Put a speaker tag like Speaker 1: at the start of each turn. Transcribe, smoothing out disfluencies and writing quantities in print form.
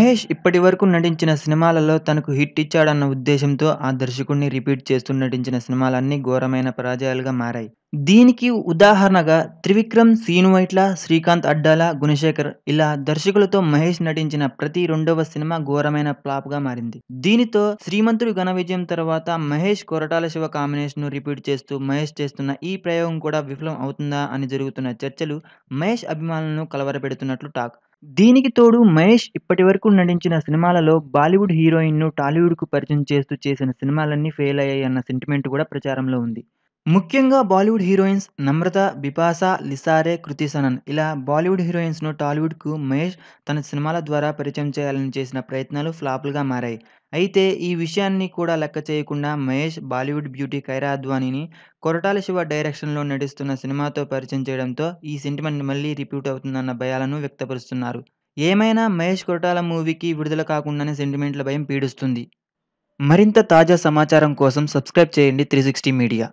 Speaker 1: మహేష్ ఇప్పటివరకు నటించిన సినిమాలలో తనకు హిట్ ఇచ్చాడన్న ఉద్దేశంతో ఆ దర్శకుడిని రిపీట్ చేస్తూ నటించిన సినిమాలన్నీ ఘోరమైన పరాజయాలుగా మారాయి. దీనికి ఉదాహరణగా 'త్రివిక్రమ్', 'సీను వైట్ల', 'శ్రీకాంత్ అడ్డాల', 'గుణశేఖర్' ఇలా దర్శకులతో మహేష్ నటించిన ప్రతి రెండవ సినిమా ఘోరమైన ఫ్లాప్‌గా మారింది. దీనితో 'శ్రీమంతుడు' ఘన విజయం తర్వాత మహేష్, కొరటాల శివ కాంబినేషన్‌ను రిపీట్ చేస్తూ మహేష్ చేస్తున్న ఈ ప్రయోగం కూడా విఫలం అవుతుందా అని జరుగుతున్న చర్చలు మహేష్ అభిమానులను కలవరపెడుతున్నట్లు టాక్. దీనికి తోడు మహేష్ ఇప్పటివరకు నటించిన సినిమాలలో బాలీవుడ్ హీరోయిన్‌ను టాలీవుడ్‌కు పరిచయం చేస్తూ చేసిన సినిమాలన్నీ ఫెయిల్ అయ్యాయన్న సెంటిమెంట్ కూడా ప్రచారంలో ఉంది. ముఖ్యంగా బాలీవుడ్ హీరోయిన్స్ నమ్రత, బిపాష, లిసారే, కృతి సనన్ ఇలా బాలీవుడ్ హీరోయిన్స్‌ను టాలీవుడ్‌కు మహేష్ తన సినిమాల ద్వారా పరిచయం చేయాలని చేసిన ప్రయత్నాలు ఫ్లాపులుగా మారాయి. అయితే ఈ విషయాన్ని కూడా లెక్క చేయకుండా మహేష్ బాలీవుడ్ బ్యూటీ కైరా అద్వానీని కొరటాల శివ డైరెక్షన్‌లో నటిస్తున్న సినిమాతో పరిచయం చేయడంతో ఈ సెంటిమెంట్ మళ్ళీ రిపీట్ అవుతుందన్న భయాలను వ్యక్తపరుస్తున్నారు. ఏమైనా మహేష్, కొరటాల మూవీకి విడుదల కాకుండానే సెంటిమెంట్‌ల భయం పీడిస్తుంది. మరింత తాజా సమాచారం కోసం సబ్స్క్రైబ్ చేయండి 360 మీడియా.